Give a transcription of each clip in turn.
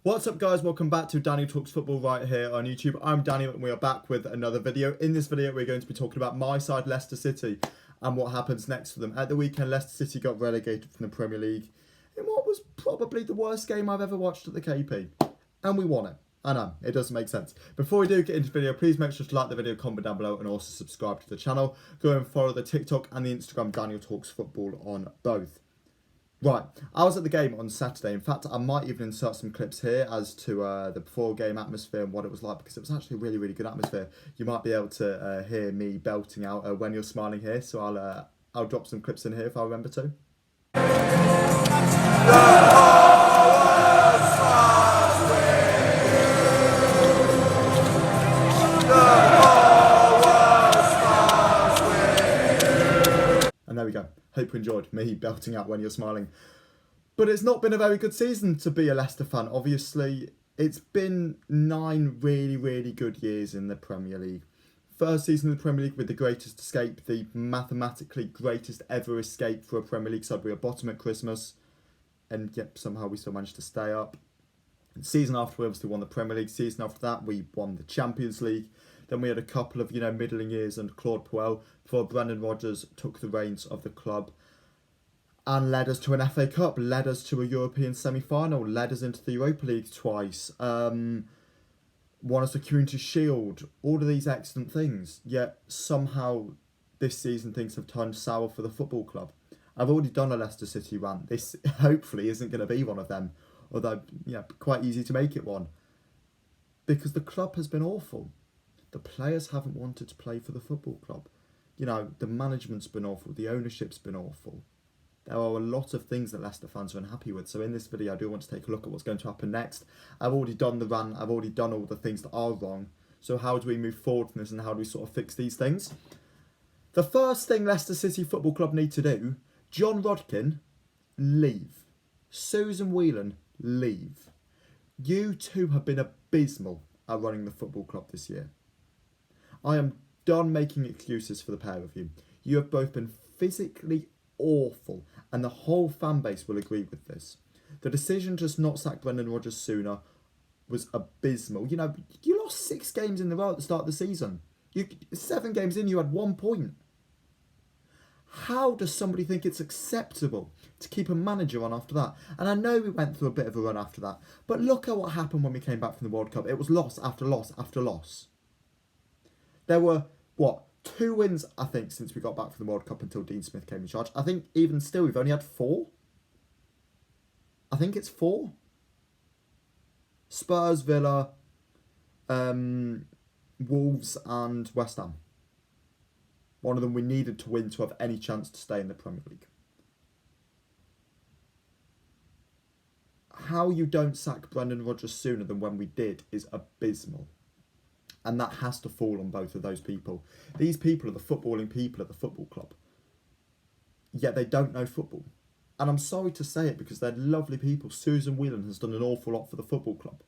What's up guys, welcome back to Daniel Talks Football right here on YouTube. I'm Daniel and we are back with another video. In this video we're going to be talking about my side, Leicester City, and what happens next for them. At the weekend, Leicester City got relegated from the Premier League in what was probably the worst game I've ever watched at the KP. And we won it. I know, it doesn't make sense. Before we do get into the video, please make sure to like the video, comment down below, and also subscribe to the channel. Go and follow the TikTok and the Instagram Daniel Talks Football on both. Right, I was at the game on Saturday. In fact, I might even insert some clips here as to the before-game atmosphere and what it was like, because it was actually a really, really good atmosphere. You might be able to hear me belting out When You're Smiling here, so I'll drop some clips in here if I remember to. And there we go. Hope you enjoyed me belting out When You're Smiling. But it's not been a very good season to be a Leicester fan. Obviously, it's been 9 really, really good years in the Premier League. First season in the Premier League with the greatest escape, the mathematically greatest ever escape for a Premier League side. We were bottom at Christmas, and yep, somehow we still managed to stay up. And season after, we obviously won the Premier League. Season after that, we won the Champions League. Then we had a couple of, middling years under Claude Puel before Brendan Rodgers took the reins of the club and led us to an FA Cup, led us to a European semi-final, led us into the Europa League twice, won us the Community Shield, all of these excellent things. Yet somehow this season things have turned sour for the football club. I've already done a Leicester City rant. This hopefully isn't going to be one of them, although quite easy to make it one. Because the club has been awful. The players haven't wanted to play for the football club. The management's been awful. The ownership's been awful. There are a lot of things that Leicester fans are unhappy with. So in this video, I do want to take a look at what's going to happen next. I've already done the rant. I've already done all the things that are wrong. So how do we move forward from this and how do we sort of fix these things? The first thing Leicester City Football Club need to do, John Rodkin, leave. Susan Whelan, leave. You two have been abysmal at running the football club this year. I am done making excuses for the pair of you. You have both been physically awful, and the whole fan base will agree with this. The decision to not sack Brendan Rodgers sooner was abysmal. You lost 6 games in a row at the start of the season. 7 games in, you had 1 point. How does somebody think it's acceptable to keep a manager on after that? And I know we went through a bit of a run after that, but look at what happened when we came back from the World Cup. It was loss after loss after loss. There were, 2 wins, I think, since we got back from the World Cup until Dean Smith came in charge. I think even still, we've only had 4. I think it's 4. Spurs, Villa, Wolves and West Ham. One of them we needed to win to have any chance to stay in the Premier League. How you don't sack Brendan Rodgers sooner than when we did is abysmal. And that has to fall on both of those people. These people are the footballing people at the football club. Yet they don't know football. And I'm sorry to say it because they're lovely people. Susan Whelan has done an awful lot for the football club.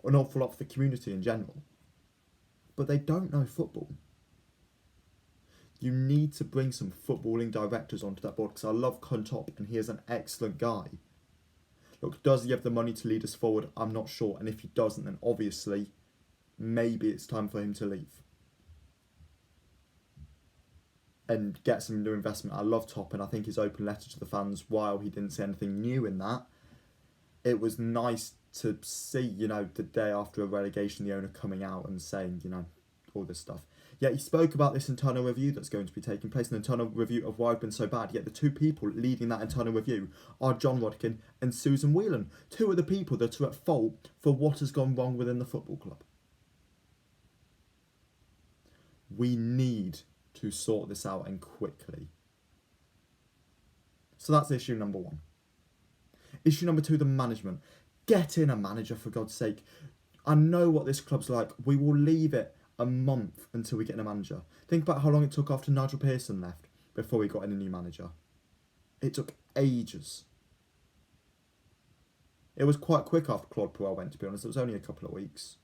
An awful lot for the community in general. But they don't know football. You need to bring some footballing directors onto that board because I love Conte and he is an excellent guy. Look, does he have the money to lead us forward? I'm not sure. And if he doesn't, then obviously maybe it's time for him to leave and get some new investment. I love Top, and I think his open letter to the fans, while he didn't say anything new in that, it was nice to see, the day after a relegation, the owner coming out and saying, all this stuff. Yet he spoke about this internal review that's going to be taking place, an internal review of why I've been so bad. Yet the 2 people leading that internal review are John Rodkin and Susan Whelan, 2 of the people that are at fault for what has gone wrong within the football club. We need to sort this out and quickly. So that's issue number 1. Issue number 2, the management. Get in a manager, for God's sake. I know what this club's like. We will leave it a month until we get a manager. Think about how long it took after Nigel Pearson left before we got in a new manager. It took ages. It was quite quick after Claude Puel went, to be honest. It was only a couple of weeks.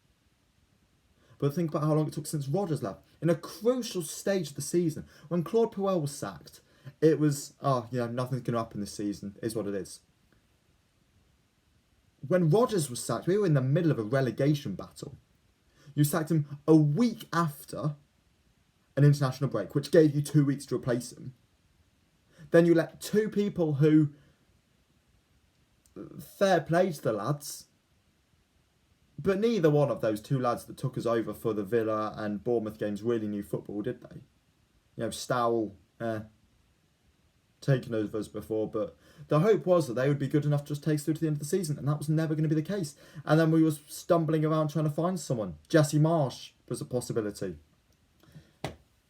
But think about how long it took since Rodgers left. In a crucial stage of the season, when Claude Puel was sacked, it was, nothing's going to happen this season, is what it is. When Rodgers was sacked, we were in the middle of a relegation battle. You sacked him a week after an international break, which gave you 2 weeks to replace him. Then you let two people who, fair play to the lads, but neither one of those two lads that took us over for the Villa and Bournemouth games really knew football, did they? You know, Stowell, taken over us before, but the hope was that they would be good enough to just take us through to the end of the season, and that was never going to be the case. And then we were stumbling around trying to find someone. Jesse Marsh was a possibility.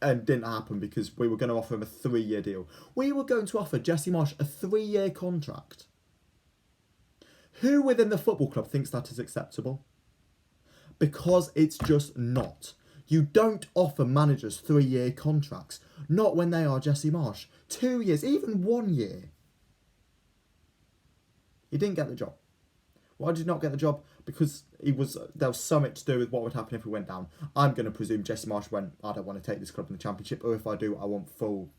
And didn't happen because we were going to offer him a 3-year deal. We were going to offer Jesse Marsh a 3-year contract. Who within the football club thinks that is acceptable? Because it's just not. You don't offer managers 3-year contracts. Not when they are Jesse Marsh. 2 years, even 1 year. He didn't get the job. Why did he not get the job? Because there was something to do with what would happen if we went down. I'm going to presume Jesse Marsh went, I don't want to take this club in the Championship, or if I do, I want full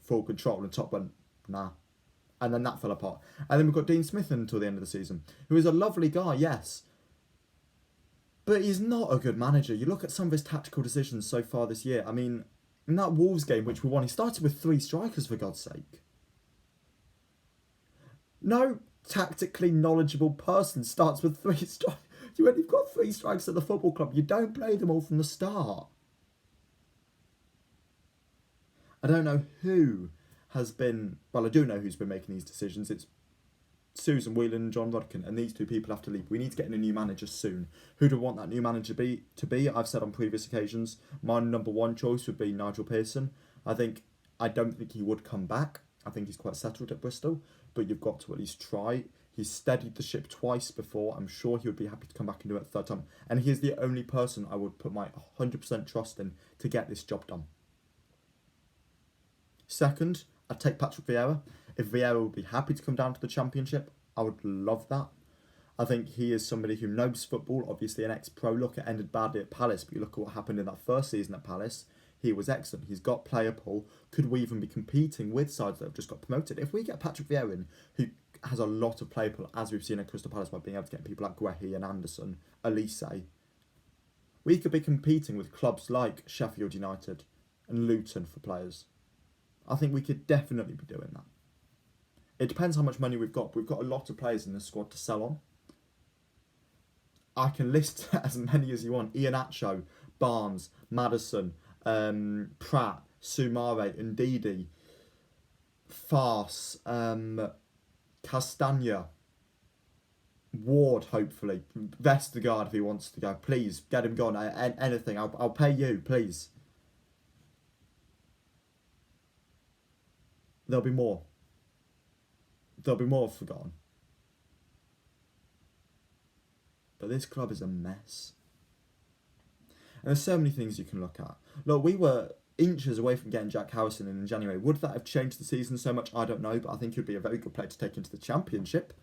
control. And Top went, nah. And then that fell apart. And then we've got Dean Smith until the end of the season, who is a lovely guy, yes. But he's not a good manager. You look at some of his tactical decisions so far this year. I mean, in that Wolves game, which we won, he started with 3 strikers, for God's sake. No tactically knowledgeable person starts with 3 strikers. When you've got 3 strikers at the football club, you don't play them all from the start. I don't know who has been... Well, I do know who's been making these decisions. It's Susan Whelan and John Rodkin, and these two people have to leave. We need to get in a new manager soon. Who do I want that new manager to be? I've said on previous occasions, my number one choice would be Nigel Pearson. I don't think he would come back. I think he's quite settled at Bristol, but you've got to at least try. He's steadied the ship twice before. I'm sure he would be happy to come back and do it a third time. And he is the only person I would put my 100% trust in to get this job done. Second, I'd take Patrick Vieira. If Vieira would be happy to come down to the Championship, I would love that. I think he is somebody who knows football, obviously an ex-pro. Look, it ended badly at Palace, but you look at what happened in that first season at Palace. He was excellent. He's got player pull. Could we even be competing with sides that have just got promoted? If we get Patrick Vieira in, who has a lot of player pull, as we've seen at Crystal Palace by being able to get people like Guehi and Anderson, Elise, we could be competing with clubs like Sheffield United and Luton for players. I think we could definitely be doing that. It depends how much money we've got. We've got a lot of players in the squad to sell on. I can list as many as you want. Iheanacho, Barnes, Maddison, Pratt, Soumare, Ndidi, Farce, Castagna, Ward, hopefully. Vestergaard if he wants to go. Please, get him gone. Anything. I'll pay you, please. There'll be more. There'll be more forgotten. But this club is a mess. And there's so many things you can look at. Look, we were inches away from getting Jack Harrison in January. Would that have changed the season so much? I don't know, but I think he would be a very good player to take into the Championship.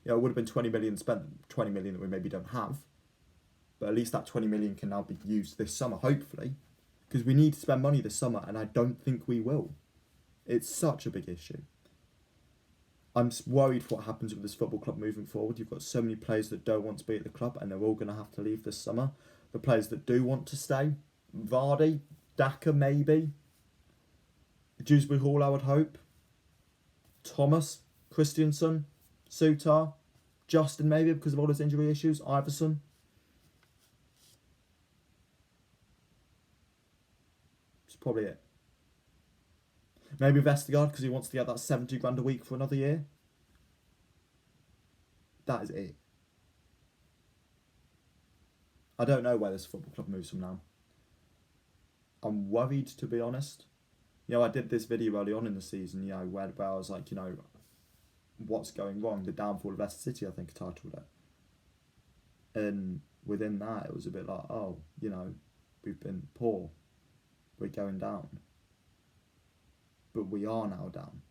You know, it would have been 20 million spent, 20 million that we maybe don't have. But at least that 20 million can now be used this summer, hopefully. Because we need to spend money this summer, and I don't think we will. It's such a big issue. I'm worried for what happens with this football club moving forward. You've got so many players that don't want to be at the club, and they're all going to have to leave this summer. The players that do want to stay, Vardy, Daka maybe, Dewsbury Hall I would hope, Thomas, Christiansen, Sutar, Justin maybe because of all his injury issues, Iverson. That's probably it. Maybe Vestergaard because he wants to get that 70 grand a week for another year. That is it. I don't know where this football club moves from now. I'm worried, to be honest. You know, I did this video early on in the season, you know, where I was like, you know, what's going wrong? The downfall of Leicester City, I think I titled it. And within that, it was a bit like, oh, you know, we've been poor. We're going down. But we are now down.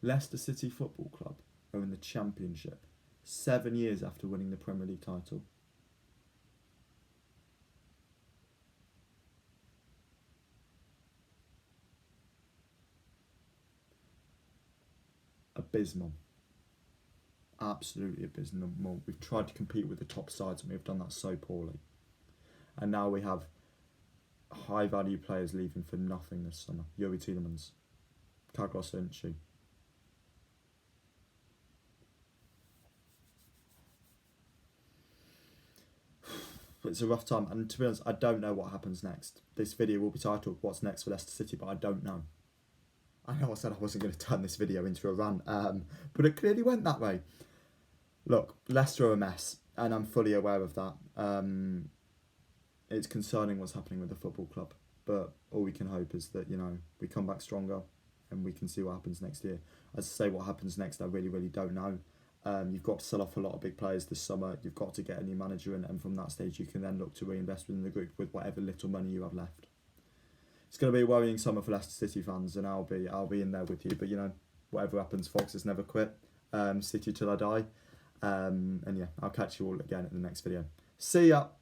Leicester City Football Club are in the Championship 7 years after winning the Premier League title. Abysmal. absolutely abysmal. We've tried to compete with the top sides and we've done that so poorly. And now we have high value players leaving for nothing this summer. Youri Tielemans, Carlos Sounchi. It's a rough time, and to be honest, I don't know what happens next. This video will be titled "What's Next for Leicester City," but I don't know. I know I said I wasn't going to turn this video into a rant, but it clearly went that way. Look, Leicester are a mess, and I'm fully aware of that. It's concerning what's happening with the football club, but all we can hope is that, you know, we come back stronger and we can see what happens next year. As I say, what happens next, I really, really don't know. You've got to sell off a lot of big players this summer. You've got to get a new manager, and from that stage, you can then look to reinvest within the group with whatever little money you have left. It's going to be a worrying summer for Leicester City fans, and I'll be in there with you. But you know, whatever happens, Foxes never quit. City till I die. And yeah, I'll catch you all again in the next video. See ya.